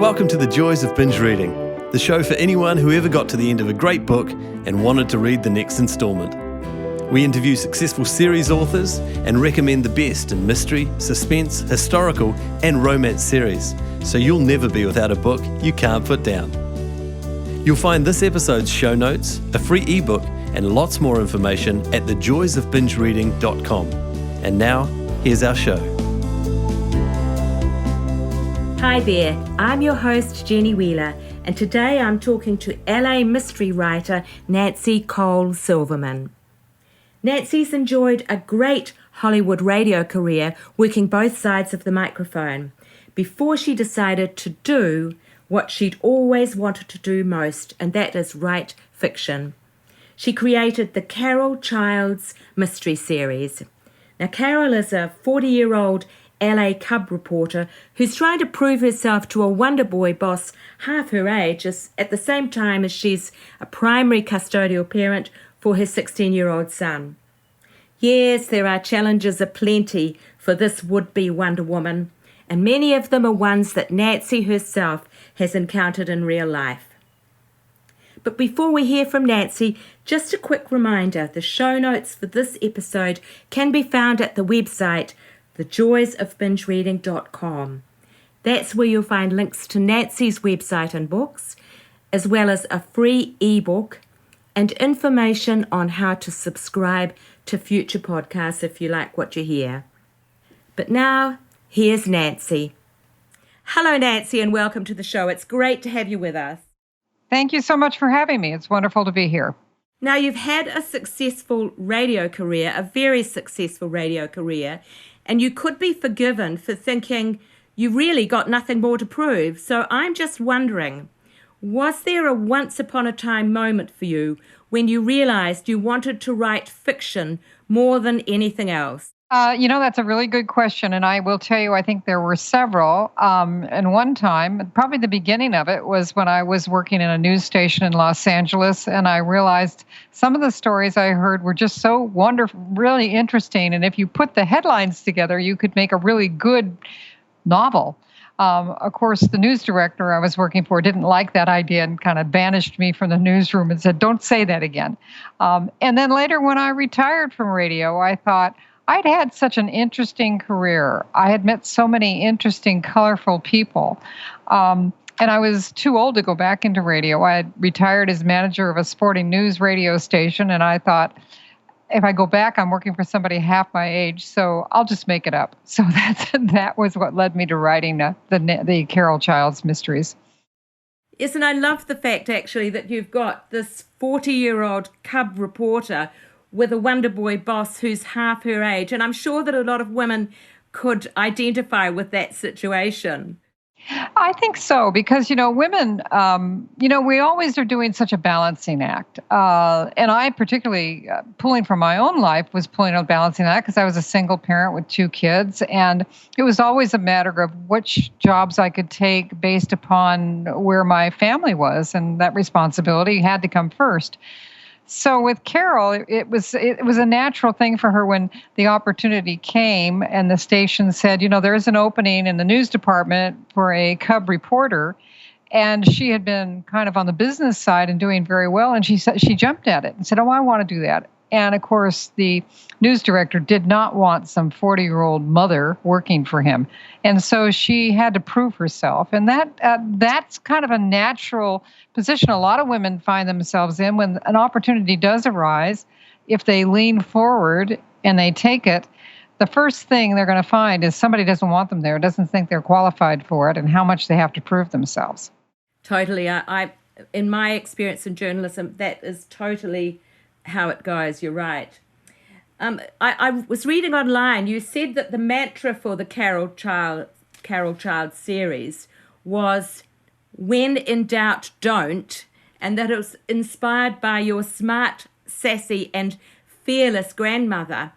Welcome to the Joys of Binge Reading, the show for anyone who ever got to the end of a great book and wanted to read the next instalment. We interview successful series authors and recommend the best in mystery, suspense, historical and romance series, so you'll never be without a book you can't put down. You'll find this episode's show notes, a free ebook and lots more information at thejoysofbingereading.com. And now, here's our show. Hi there, I'm your host Jenny Wheeler, and today I'm talking to LA mystery writer Nancy Cole Silverman. Nancy's enjoyed a great Hollywood radio career working both sides of the microphone before she decided to do what she'd always wanted to do most, and that is write fiction. She created the Carol Childs Mystery Series. Now, Carol is a 40-year-old LA cub reporter who's trying to prove herself to a Wonder Boy boss half her age at the same time as she's a primary custodial parent for her 16-year-old son. Yes, there are challenges aplenty for this would-be Wonder Woman, and many of them are ones that Nancy herself has encountered in real life. But before we hear from Nancy, just a quick reminder, the show notes for this episode can be found at the website thejoysofbingereading.com. That's where you'll find links to Nancy's website and books, as well as a free ebook and information on how to subscribe to future podcasts if you like what you hear. But now, here's Nancy. Hello, Nancy, and welcome to the show. It's great to have you with us. Thank you so much for having me. It's wonderful to be here. Now, you've had a successful radio career, a very successful radio career, and you could be forgiven for thinking you really got nothing more to prove. So I'm just wondering, was there a once upon a time moment for you when you realized you wanted to write fiction more than anything else? That's a really good question. And I will tell you, I think there were several. And one time, probably the beginning of it was when I was working in a news station in Los Angeles. And I realized some of the stories I heard were just so wonderful, really interesting. And if you put the headlines together, you could make a really good novel. Of course, the news director I was working for didn't like that idea and kind of banished me from the newsroom and said, don't say that again. And then later when I retired from radio, I thought, I'd had such an interesting career. I had met so many interesting, colorful people. And I was too old to go back into radio. I had retired as manager of a sporting news radio station, and I thought, if I go back, I'm working for somebody half my age, so I'll just make it up. So that was what led me to writing the Carol Childs Mysteries. Yes, and I love the fact, actually, that you've got this 40-year-old cub reporter with a Wonder Boy boss who's half her age. And I'm sure that a lot of women could identify with that situation. I think so, because, women, we always are doing such a balancing act. And I particularly, pulling from my own life, was pulling a balancing act because I was a single parent with 2 kids. And it was always a matter of which jobs I could take based upon where my family was. And that responsibility had to come first. So with Carol, it was a natural thing for her when the opportunity came and the station said, there's an opening in the news department for a cub reporter. And she had been kind of on the business side and doing very well. And she jumped at it and said, oh, I want to do that. And of course, the news director did not want some 40-year-old mother working for him. And so she had to prove herself. And that's kind of a natural position a lot of women find themselves in when an opportunity does arise. If they lean forward and they take it, the first thing they're going to find is somebody doesn't want them there, doesn't think they're qualified for it, and how much they have to prove themselves. Totally. I in my experience in journalism, that is totally how it goes. You're right. I was reading online. You said that the mantra for the Carol Child series was "When in doubt, don't," and that it was inspired by your smart, sassy, and fearless grandmother.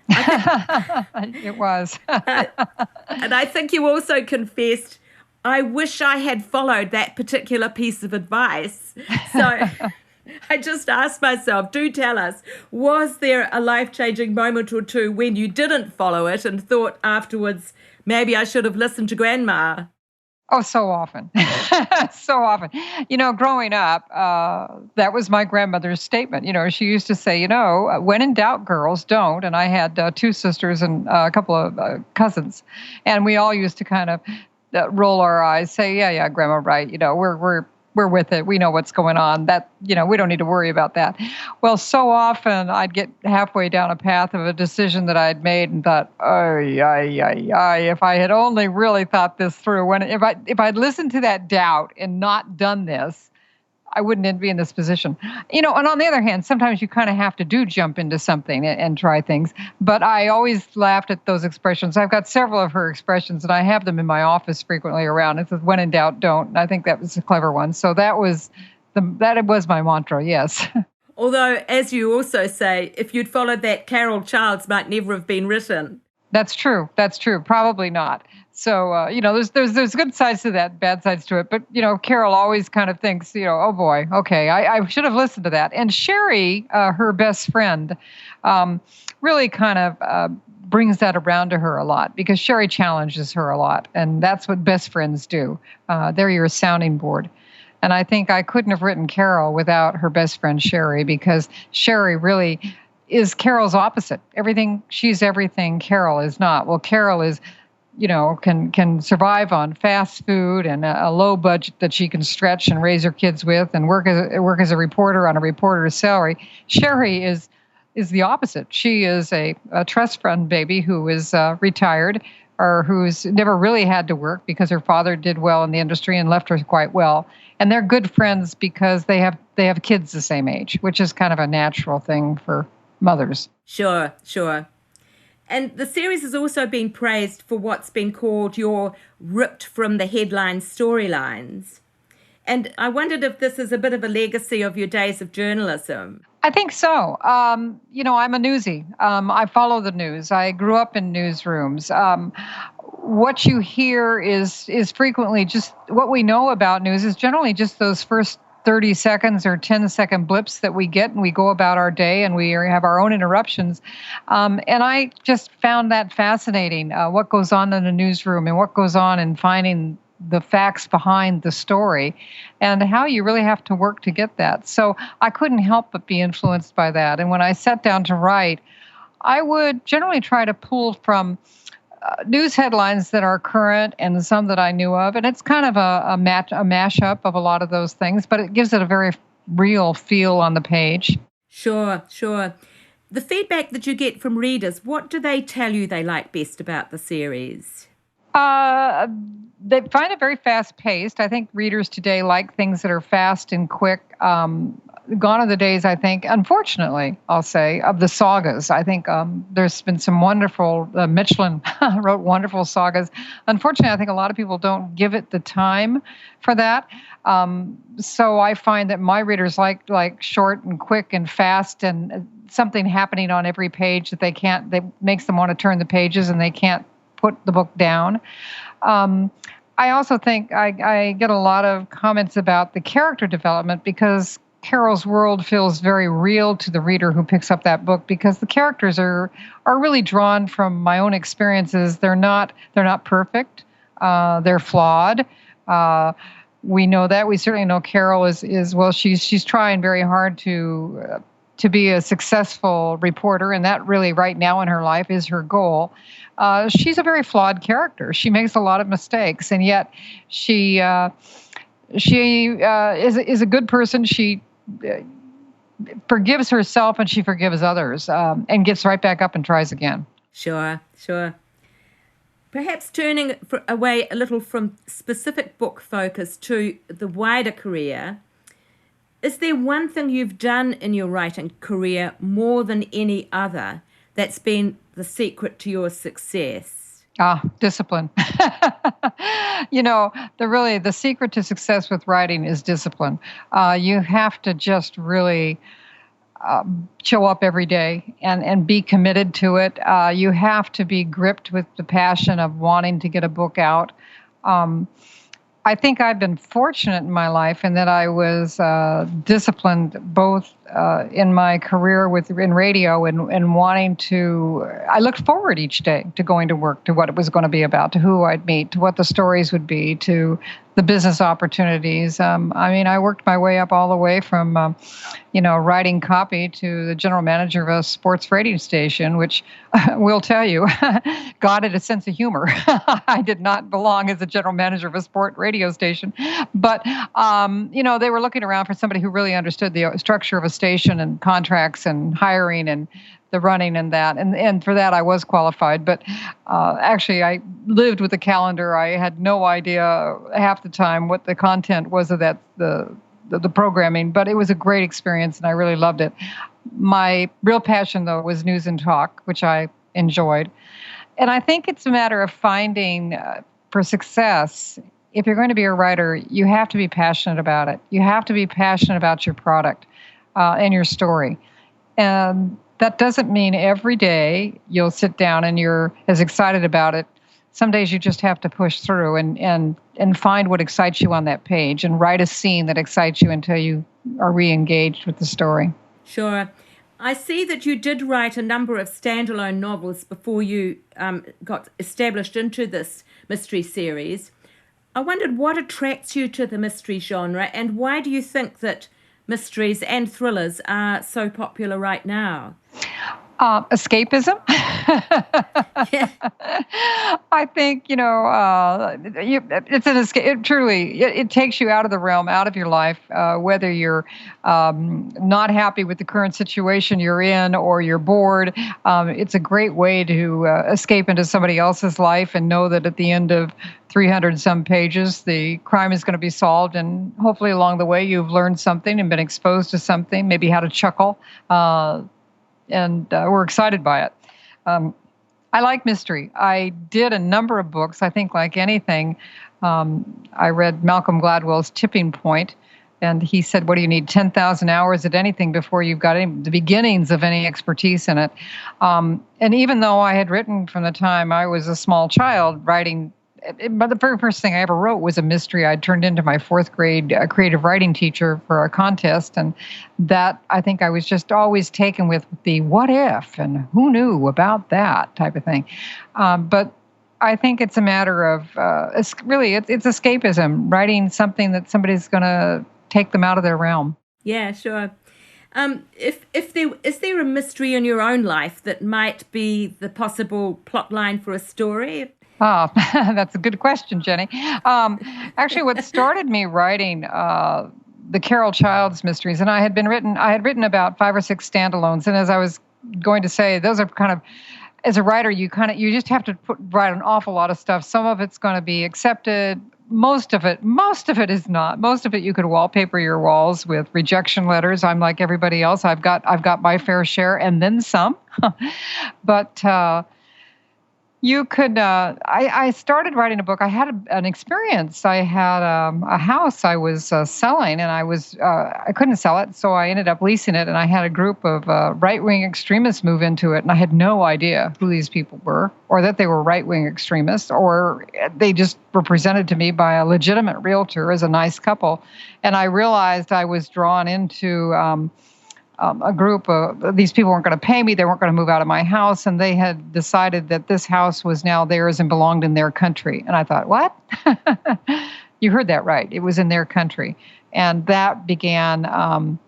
It was. And I think you also confessed, "I wish I had followed that particular piece of advice." So. I just asked myself, do tell us, was there a life-changing moment or two when you didn't follow it and thought afterwards, maybe I should have listened to Grandma? Oh, so often. So often. Growing up, that was my grandmother's statement. She used to say, when in doubt, girls, don't. And I had two sisters and a couple of cousins. And we all used to kind of roll our eyes, say, yeah, yeah, grandma, right. We're with it. We know what's going on. That, we don't need to worry about that. Well, so often I'd get halfway down a path of a decision that I'd made and thought, if I had only really thought this through. If I'd listened to that doubt and not done this, I wouldn't be in this position. And on the other hand, sometimes you kind of have to jump into something and try things. But I always laughed at those expressions. I've got several of her expressions, and I have them in my office frequently around. It says, when in doubt, don't. And I think that was a clever one. So that was my mantra, yes. Although, as you also say, if you'd followed that, Carol Childs might never have been written. That's true. Probably not. So, there's good sides to that, bad sides to it. But, Carol always kind of thinks, oh boy, okay, I should have listened to that. And Sherry, her best friend, really kind of brings that around to her a lot because Sherry challenges her a lot. And that's what best friends do. They're your sounding board. And I think I couldn't have written Carol without her best friend, Sherry, because Sherry really is Carol's opposite. She's everything Carol is not. Well, Carol is, can survive on fast food and a low budget that she can stretch and raise her kids with and work as a reporter on a reporter's salary. Sherry is the opposite. She is a trust fund baby who is retired or who's never really had to work because her father did well in the industry and left her quite well. And they're good friends because they have kids the same age, which is kind of a natural thing for mothers. Sure. And the series has also been praised for what's been called your ripped from the headline storylines. And I wondered if this is a bit of a legacy of your days of journalism. I think so. I'm a newsie. I follow the news. I grew up in newsrooms. What you hear is frequently just what we know about news is generally just those first 30 seconds or 10-second blips that we get and we go about our day and we have our own interruptions. And I just found that fascinating, what goes on in a newsroom and what goes on in finding the facts behind the story and how you really have to work to get that. So I couldn't help but be influenced by that. And when I sat down to write, I would generally try to pull from news headlines that are current and some that I knew of. And it's kind of a mashup of a lot of those things, but it gives it a very real feel on the page. Sure. The feedback that you get from readers, what do they tell you they like best about the series? They find it very fast-paced. I think readers today like things that are fast and quick. Gone are the days, I think, unfortunately, I'll say, of the sagas. I think there's been some wonderful, Michelin wrote wonderful sagas. Unfortunately, I think a lot of people don't give it the time for that. So I find that my readers like short and quick and fast and something happening on every page that makes them want to turn the pages and they can't put the book down. I also think I get a lot of comments about the character development because Carol's world feels very real to the reader who picks up that book because the characters are really drawn from my own experiences. They're not perfect. They're flawed. We know that. We certainly know Carol is well. She's trying very hard to be a successful reporter, and that really right now in her life is her goal. She's a very flawed character. She makes a lot of mistakes, and yet she is a good person. She forgives herself and she forgives others and gets right back up and tries again. Sure. Perhaps turning away a little from specific book focus to the wider career, is there one thing you've done in your writing career more than any other that's been the secret to your success? Discipline. The secret to success with writing is discipline. You have to just really show up every day and be committed to it. You have to be gripped with the passion of wanting to get a book out. I think I've been fortunate in my life in that I was disciplined both in my career in radio and wanting to, I looked forward each day to going to work, to what it was going to be about, to who I'd meet, to what the stories would be, to the business opportunities. I worked my way up all the way from, writing copy to the general manager of a sports radio station, which will tell you, God had a sense of humor. I did not belong as a general manager of a sport radio station, but they were looking around for somebody who really understood the structure of a station and contracts and hiring and the running and that. And for that, I was qualified. But actually, I lived with the calendar. I had no idea half the time what the content was of that, the programming. But it was a great experience, and I really loved it. My real passion, though, was news and talk, which I enjoyed. And I think it's a matter of finding, for success, if you're going to be a writer, you have to be passionate about it. You have to be passionate about your product and your story. And that doesn't mean every day you'll sit down and you're as excited about it. Some days you just have to push through and find what excites you on that page and write a scene that excites you until you are re-engaged with the story. Sure. I see that you did write a number of standalone novels before you got established into this mystery series. I wondered what attracts you to the mystery genre, and why do you think that mysteries and thrillers are so popular right now? Escapism. Yeah. I think, it's an escape. It takes you out of the realm, out of your life, whether you're not happy with the current situation you're in or you're bored. It's a great way to escape into somebody else's life and know that at the end of 300 some pages, the crime is going to be solved. And hopefully along the way, you've learned something and been exposed to something, maybe had a chuckle. And we're excited by it. I like mystery. I did a number of books. I think, like anything, I read Malcolm Gladwell's Tipping Point, and he said, what do you need, 10,000 hours at anything before you've got the beginnings of any expertise in it? And even though I had written from the time I was a small child, but the very first thing I ever wrote was a mystery I'd turned into my fourth grade creative writing teacher for a contest. And that, I think I was just always taken with the what if and who knew about that type of thing. But I think it's a matter of, it's escapism, writing something that somebody's going to take them out of their realm. Yeah, sure. Is there a mystery in your own life that might be the possible plot line for a story? Oh, that's a good question, Jenny. Actually, what started me writing the Carol Childs mysteries, and I had written about 5 or 6 standalones, and as I was going to say, those are kind of, as a writer, you just have to write an awful lot of stuff. Some of it's going to be accepted. Most of it is not. Most of it you could wallpaper your walls with rejection letters. I'm like everybody else. I've got my fair share and then some. But you could, I started writing a book. I had an experience. I had a house I was selling, and I couldn't sell it, so I ended up leasing it, and I had a group of right-wing extremists move into it, and I had no idea who these people were, or that they were right-wing extremists, or they just were presented to me by a legitimate realtor as a nice couple, and I realized I was drawn into a group of these people weren't going to pay me. They weren't going to move out of my house. And they had decided that this house was now theirs and belonged in their country. And I thought, what? You heard that right. It was in their country. And that began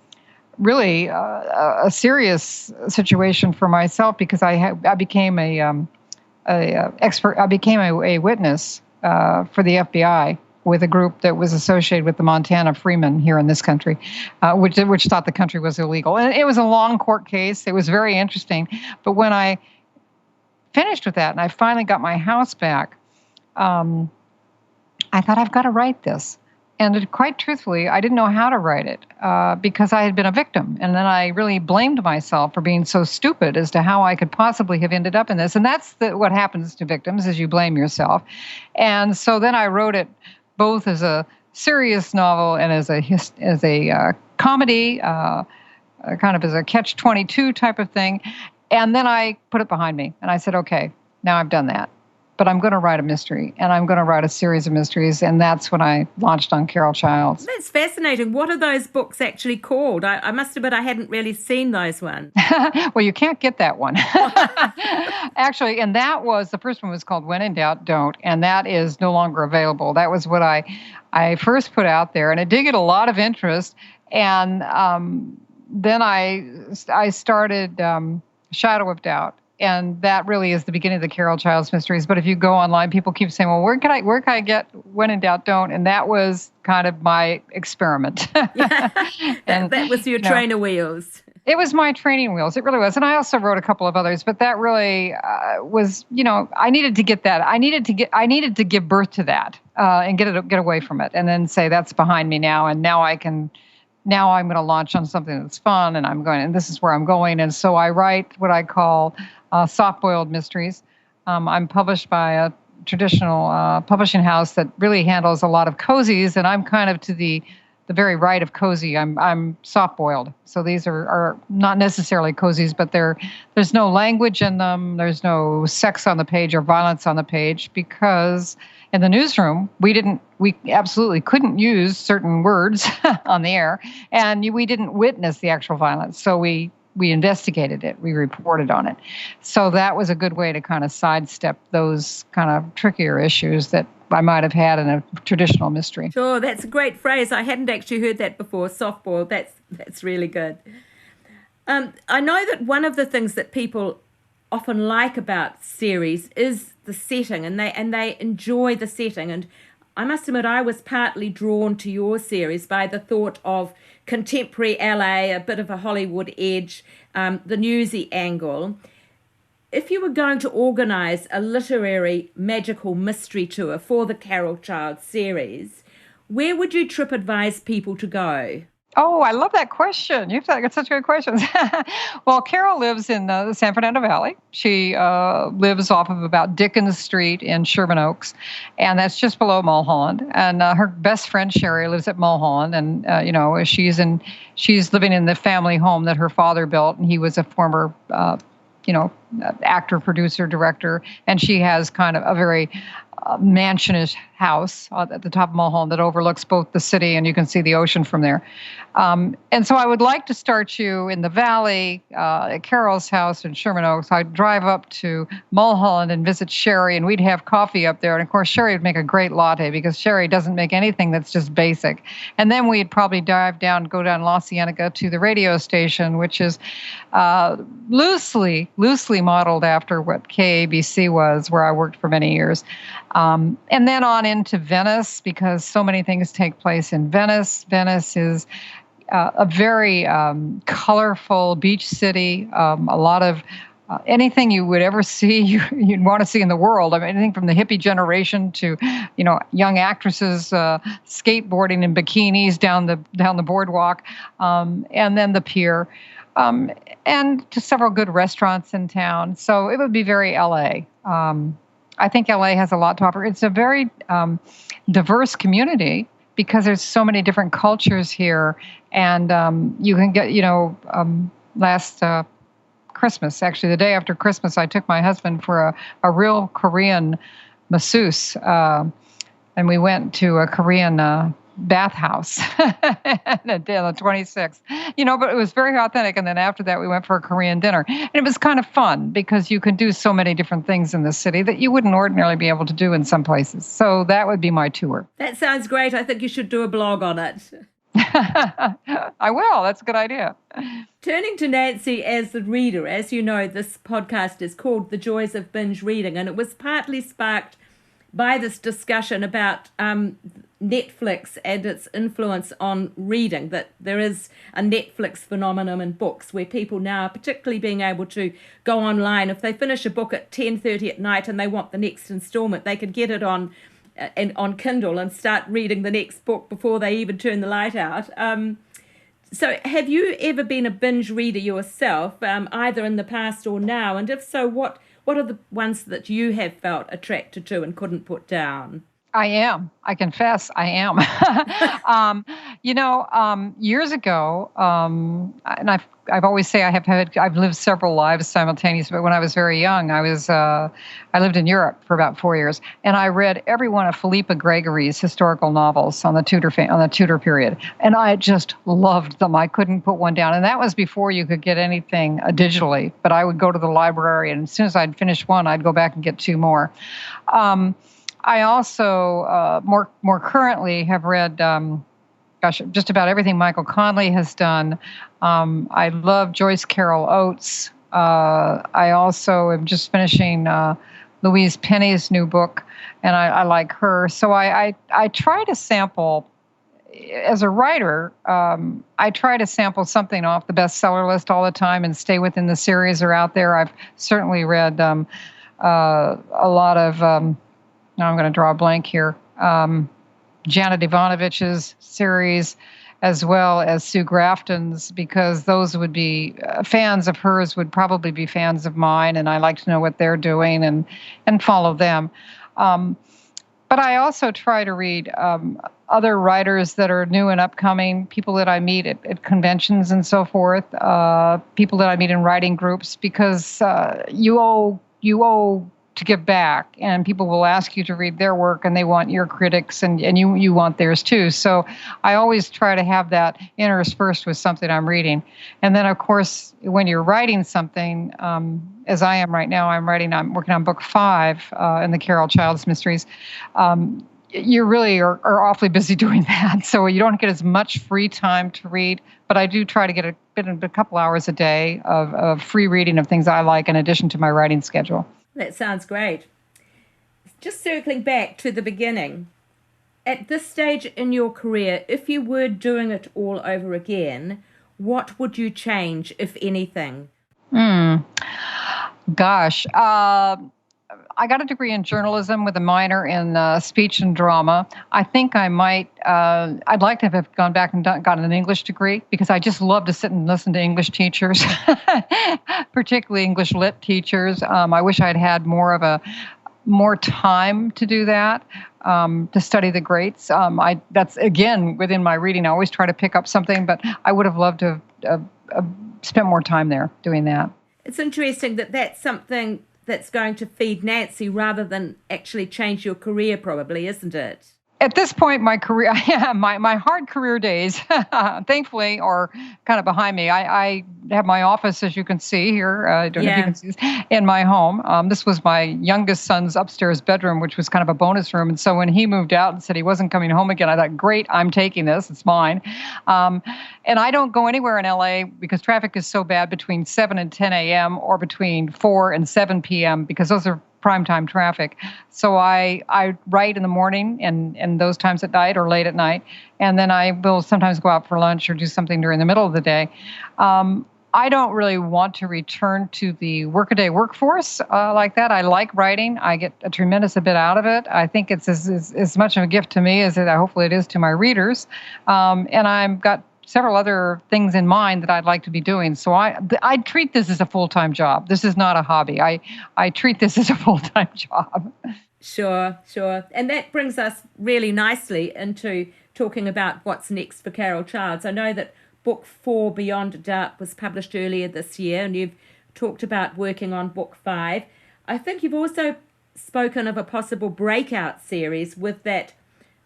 really a serious situation for myself, because I became a expert. I became a witness for the FBI with a group that was associated with the Montana Freemen here in this country, which thought the country was illegal. And it was a long court case. It was very interesting. But when I finished with that and I finally got my house back, I thought, I've got to write this. And quite truthfully, I didn't know how to write it because I had been a victim. And then I really blamed myself for being so stupid as to how I could possibly have ended up in this. And that's what happens to victims, is you blame yourself. And so then I wrote it both as a serious novel and as a comedy, kind of as a catch-22 type of thing. And then I put it behind me, and I said, okay, now I've done that. but I'm going to write a mystery, and I'm going to write a series of mysteries, and that's when I launched on Carol Childs. That's fascinating. What are those books actually called? I must admit I hadn't really seen those ones. Well, you can't get that one. Actually, and that was, the first one was called When in Doubt, Don't, and that is no longer available. That was what I first put out there, and it did get a lot of interest, and then I started Shadow of Doubt. And that really is the beginning of the Carol Childs Mysteries. But if you go online, people keep saying, well, where can I get When in Doubt, Don't? And that was kind of my experiment. That was your trainer wheels. It was my training wheels. It really was. And I also wrote a couple of others, but that really was, I needed to get that. I needed to give birth to that and get away from it, and then say that's behind me now. And now I'm going to launch on something that's fun, and this is where I'm going. And so I write what I call soft-boiled mysteries. I'm published by a traditional publishing house that really handles a lot of cozies, and I'm kind of to the very right of cozy. I'm soft-boiled. So these are not necessarily cozies, but there's no language in them. There's no sex on the page or violence on the page, because in the newsroom, we absolutely couldn't use certain words on the air, and we didn't witness the actual violence. So we investigated it. We reported on it. So that was a good way to kind of sidestep those kind of trickier issues that I might have had in a traditional mystery. Sure, that's a great phrase. I hadn't actually heard that before, soft-boiled. That's really good. I know that one of the things that people often like about series is the setting, and they enjoy the setting. And I must admit, I was partly drawn to your series by the thought of contemporary LA, a bit of a Hollywood edge, the newsy angle. If you were going to organise a literary magical mystery tour for the Carol Childs series, where would you advise people to go? Oh, I love that question. You've got such good questions. Well, Carol lives in the San Fernando Valley. She lives off of about Dickens Street in Sherman Oaks, and that's just below Mulholland. And her best friend Sherry lives at Mulholland, and she's living in the family home that her father built, and he was a former actor, producer, director, and she has kind of a very mansionish house at the top of Mulholland that overlooks both the city, and you can see the ocean from there. And so I would like to start you in the valley at Carol's house in Sherman Oaks. I'd drive up to Mulholland and visit Sherry, and we'd have coffee up there. And of course, Sherry would make a great latte, because Sherry doesn't make anything that's just basic. And then we'd probably go down La Cienega to the radio station, which is loosely modeled after what KABC was, where I worked for many years. And then on into Venice, because so many things take place in Venice. Venice is a very colorful beach city. A lot of anything you would ever see, you'd want to see in the world. I mean, anything from the hippie generation to, young actresses skateboarding in bikinis down the boardwalk, and then the pier, and to several good restaurants in town. So it would be very LA. I think LA has a lot to offer. It's a very diverse community because there's so many different cultures here. And you can get, last Christmas, actually the day after Christmas, I took my husband for a real Korean masseuse. And we went to a Korean bathhouse on the 26th, but it was very authentic. And then after that, we went for a Korean dinner. And it was kind of fun because you can do so many different things in the city that you wouldn't ordinarily be able to do in some places. So that would be my tour. That sounds great. I think you should do a blog on it. I will. That's a good idea. Turning to Nancy as the reader, as you know, this podcast is called The Joys of Binge Reading, and it was partly sparked by this discussion about Netflix and its influence on reading, that there is a Netflix phenomenon in books where people now are particularly being able to go online. If they finish a book at 10:30 at night and they want the next installment, they can get it on Kindle and start reading the next book before they even turn the light out. So have you ever been a binge reader yourself, either in the past or now? And if so, what are the ones that you have felt attracted to and couldn't put down? I am. I confess I am. Years ago, and I've always say I've lived several lives simultaneously. But when I was very young, I lived in Europe for about 4 years, and I read every one of Philippa Gregory's historical novels on the Tudor period, and I just loved them. I couldn't put one down, and that was before you could get anything digitally. But I would go to the library, and as soon as I'd finish one, I'd go back and get two more. I also more currently have read, just about everything Michael Connelly has done. I love Joyce Carol Oates. I also am just finishing Louise Penny's new book, and I like her. So I try to sample. As a writer, I try to sample something off the bestseller list all the time and stay within the series that are out there. I've certainly read a lot of. Now I'm going to draw a blank here. Janet Ivanovich's series, as well as Sue Grafton's, because those would be fans of hers would probably be fans of mine, and I like to know what they're doing and follow them. But I also try to read other writers that are new and upcoming, people that I meet at conventions and so forth, people that I meet in writing groups, because you owe to give back, and people will ask you to read their work, and they want your critics, and you want theirs too. So I always try to have that interspersed with something I'm reading. And then, of course, when you're writing something, as I am right now, I'm working on book 5 in the Carol Childs Mysteries. You really are awfully busy doing that, so you don't get as much free time to read. But I do try to get a couple hours a day of free reading of things I like in addition to my writing schedule. That sounds great. Just circling back to the beginning, at this stage in your career, if you were doing it all over again, what would you change, if anything? Gosh. I got a degree in journalism with a minor in speech and drama. I think I might, I'd like to have gone back and gotten an English degree, because I just love to sit and listen to English teachers, particularly English lit teachers. I wish I'd had more time to do that, to study the greats. That's, again, within my reading. I always try to pick up something, but I would have loved to have spent more time there doing that. It's interesting that that's something that's going to feed Nancy rather than actually change your career, probably, isn't it? At this point, my career, my hard career days, thankfully, are kind of behind me. I have my office, as you can see here. I don't know if you can see this, in my home. This was my youngest son's upstairs bedroom, which was kind of a bonus room. And so when he moved out and said he wasn't coming home again, I thought, great, I'm taking this. It's mine. And I don't go anywhere in LA because traffic is so bad between 7 and 10 a.m. or between 4 and 7 p.m. because those are primetime traffic. So I write in the morning and those times at night or late at night. And then I will sometimes go out for lunch or do something during the middle of the day. I don't really want to return to the workaday workforce like that. I like writing. I get a tremendous bit out of it. I think it's as much of a gift to me as hopefully it is to my readers. And I've got several other things in mind that I'd like to be doing. So I treat this as a full-time job. This is not a hobby. I treat this as a full-time job. Sure. And that brings us really nicely into talking about what's next for Carol Childs. I know that Book 4, Beyond a Doubt, was published earlier this year, and you've talked about working on Book 5. I think you've also spoken of a possible breakout series with that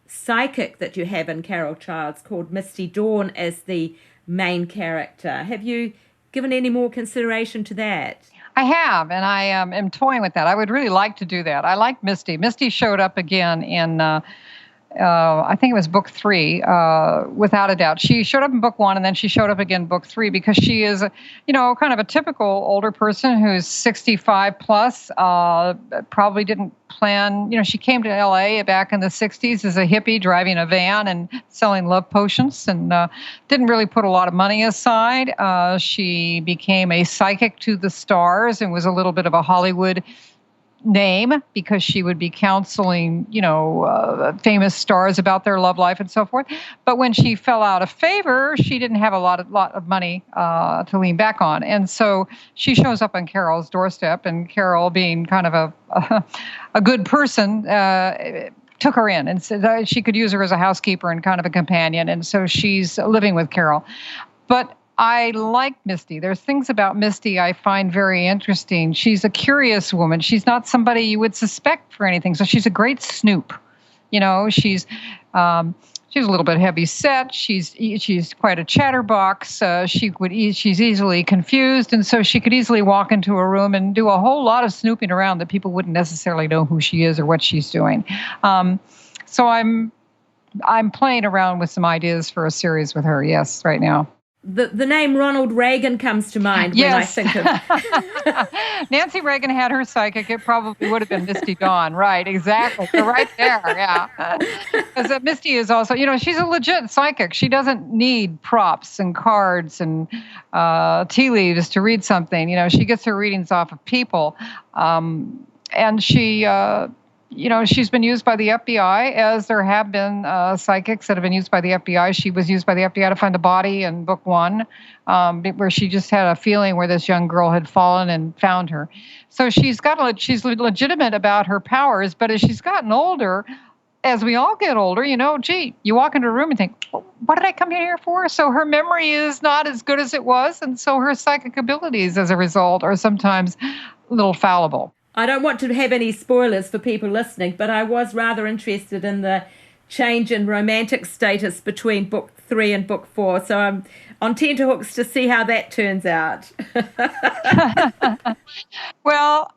psychic that you have in Carol Childs called Misty Dawn as the main character. Have you given any more consideration to that? I have, and I am toying with that. I would really like to do that. I like Misty. Misty showed up again in I think it was book 3, without a doubt. She showed up in book 1, and then she showed up again in book 3 because she is, kind of a typical older person who's 65 plus, probably didn't plan, she came to LA back in the 60s as a hippie driving a van and selling love potions and didn't really put a lot of money aside. She became a psychic to the stars and was a little bit of a Hollywood name because she would be counseling, famous stars about their love life and so forth. But when she fell out of favor, she didn't have a lot of money to lean back on. And so she shows up on Carol's doorstep, and Carol, being kind of a good person, took her in and said that she could use her as a housekeeper and kind of a companion. And so she's living with Carol. But I like Misty. There's things about Misty I find very interesting. She's a curious woman. She's not somebody you would suspect for anything. So she's a great snoop. She's a little bit heavy set. She's quite a chatterbox. She's easily confused, and so she could easily walk into a room and do a whole lot of snooping around that people wouldn't necessarily know who she is or what she's doing. So I'm playing around with some ideas for a series with her. Yes, right now. The name Ronald Reagan comes to mind when I think of... Nancy Reagan had her psychic. It probably would have been Misty Dawn. Right, exactly. You're right there, yeah. Because Misty is also, she's a legit psychic. She doesn't need props and cards and tea leaves to read something. She gets her readings off of people. And she... she's been used by the FBI, as there have been psychics that have been used by the FBI. She was used by the FBI to find the body in book 1, where she just had a feeling where this young girl had fallen and found her. So she's legitimate about her powers, but as she's gotten older, as we all get older, you walk into a room and think, well, what did I come here for? So her memory is not as good as it was, and so her psychic abilities, as a result, are sometimes a little fallible. I don't want to have any spoilers for people listening, but I was rather interested in the change in romantic status between book 3 and book 4. So I'm on tenterhooks to see how that turns out. Well,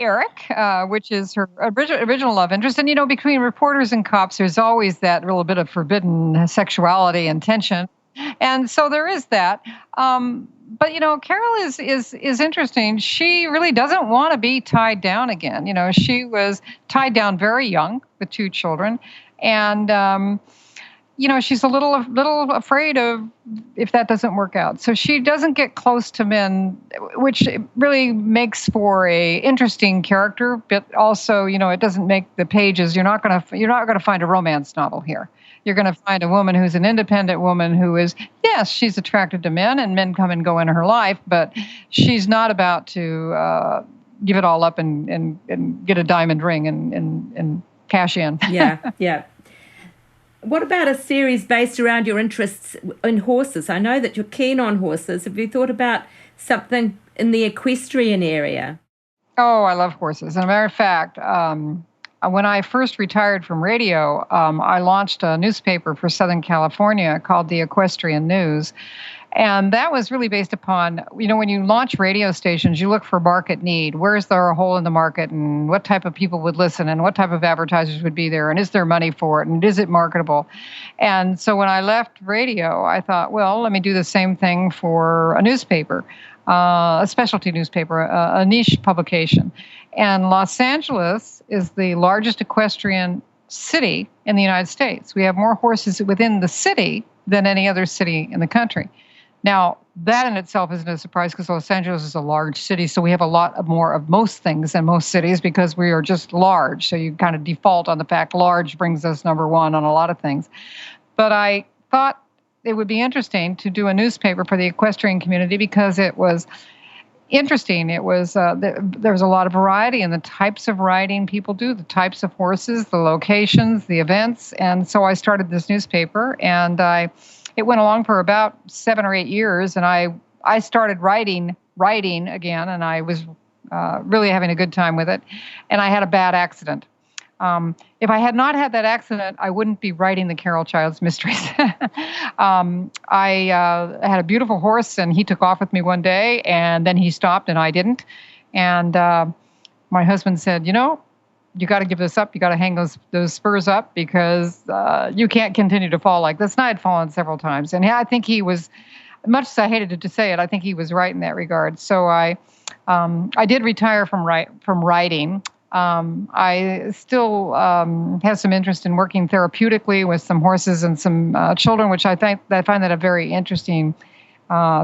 Eric, which is her original love interest, and between reporters and cops, there's always that little bit of forbidden sexuality and tension. And so there is that. But Carol is interesting. She really doesn't want to be tied down again. She was tied down very young with 2 children, and she's a little afraid of if that doesn't work out. So she doesn't get close to men, which really makes for a interesting character. But also, it doesn't make the pages. You're not gonna find a romance novel here. You're going to find a woman who's an independent woman who is, yes, she's attracted to men, and men come and go in her life, but she's not about to give it all up and get a diamond ring and cash in. Yeah. What about a series based around your interests in horses? I know that you're keen on horses. Have you thought about something in the equestrian area? Oh, I love horses. As a matter of fact, when I first retired from radio, I launched a newspaper for Southern California called the Equestrian News. And that was really based upon, when you launch radio stations, you look for market need. Where is there a hole in the market, and what type of people would listen, and what type of advertisers would be there, and is there money for it, and is it marketable? And so when I left radio, I thought, well, let me do the same thing for a newspaper, a specialty newspaper, a niche publication. And Los Angeles is the largest equestrian city in the United States. We have more horses within the city than any other city in the country. Now, that in itself isn't a surprise because Los Angeles is a large city, so we have a lot more of most things in most cities because we are just large. So you kind of default on the fact large brings us number 1 on a lot of things. But I thought it would be interesting to do a newspaper for the equestrian community because it was interesting. It was there was a lot of variety in the types of riding people do, the types of horses, the locations, the events. And so I started this newspaper, and it went along for about 7 or 8 years, and I started writing again, and I was really having a good time with it. And I had a bad accident. If I had not had that accident, I wouldn't be writing the Carol Childs Mysteries. I had a beautiful horse, and he took off with me one day, and then he stopped, and I didn't. And my husband said, you got to give this up. You got to hang those spurs up because you can't continue to fall like this. And I had fallen several times. And I think he was, much as I hated to say it, I think he was right in that regard. So I did retire from writing. I still have some interest in working therapeutically with some horses and some children, which I find that a very interesting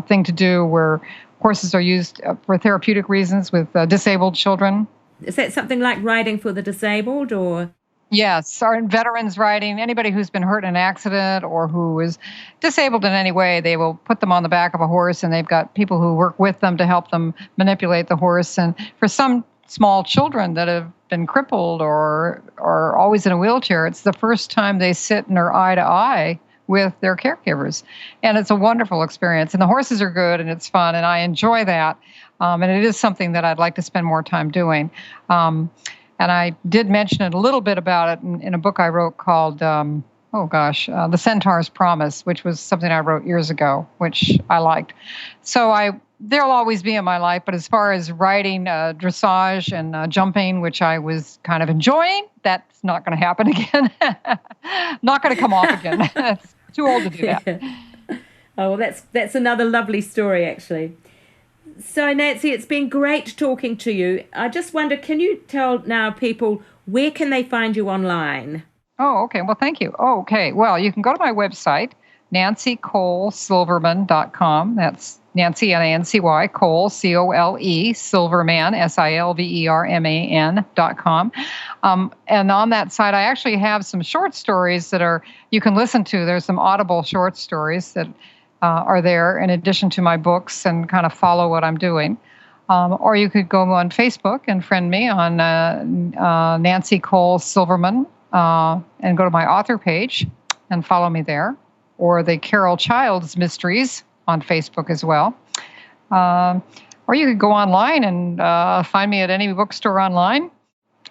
thing to do, where horses are used for therapeutic reasons with disabled children. Is that something like riding for the disabled, or? Yes, or veterans riding, anybody who's been hurt in an accident or who is disabled in any way, they will put them on the back of a horse, and they've got people who work with them to help them manipulate the horse. And for some small children that have been crippled or are always in a wheelchair, it's the first time they sit and are eye to eye with their caregivers. And it's a wonderful experience. And the horses are good and it's fun and I enjoy that. And it is something that I'd like to spend more time doing. And I did mention it a little bit about it in a book I wrote called, The Centaur's Promise, which was something I wrote years ago, which I liked. So they'll always be in my life. But as far as riding dressage and jumping, which I was kind of enjoying, that's not going to happen again. Not going to come off again. It's too old to do that. Oh, well, that's another lovely story, actually. So, Nancy, it's been great talking to you. I just wonder, can you tell now people where can they find you online? Oh, okay. Well, thank you. Oh, okay. Well, you can go to my website, nancycolesilverman.com. That's Nancy, N-A-N-C-Y, Cole, C-O-L-E, Silverman, S-I-L-V-E-R-M-A-N.com. And on that site, I actually have some short stories that you can listen to. There's some Audible short stories that are there in addition to my books and kind of follow what I'm doing. Or you could go on Facebook and friend me on Nancy Cole Silverman and go to my author page and follow me there. Or the Carol Childs Mysteries on Facebook as well. Or you could go online and find me at any bookstore online.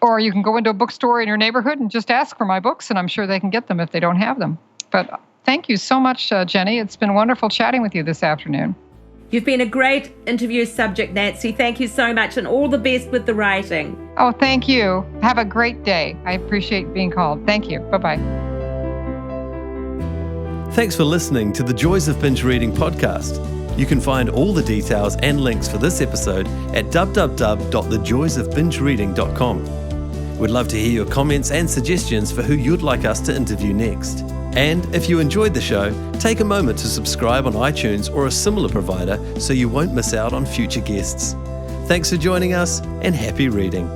Or you can go into a bookstore in your neighborhood and just ask for my books, and I'm sure they can get them if they don't have them. But thank you so much, Jenny. It's been wonderful chatting with you this afternoon. You've been a great interview subject, Nancy. Thank you so much, and all the best with the writing. Oh, thank you. Have a great day. I appreciate being called. Thank you. Bye-bye. Thanks for listening to the Joys of Binge Reading podcast. You can find all the details and links for this episode at www.thejoysofbingereading.com. We'd love to hear your comments and suggestions for who you'd like us to interview next. And if you enjoyed the show, take a moment to subscribe on iTunes or a similar provider so you won't miss out on future guests. Thanks for joining us and happy reading.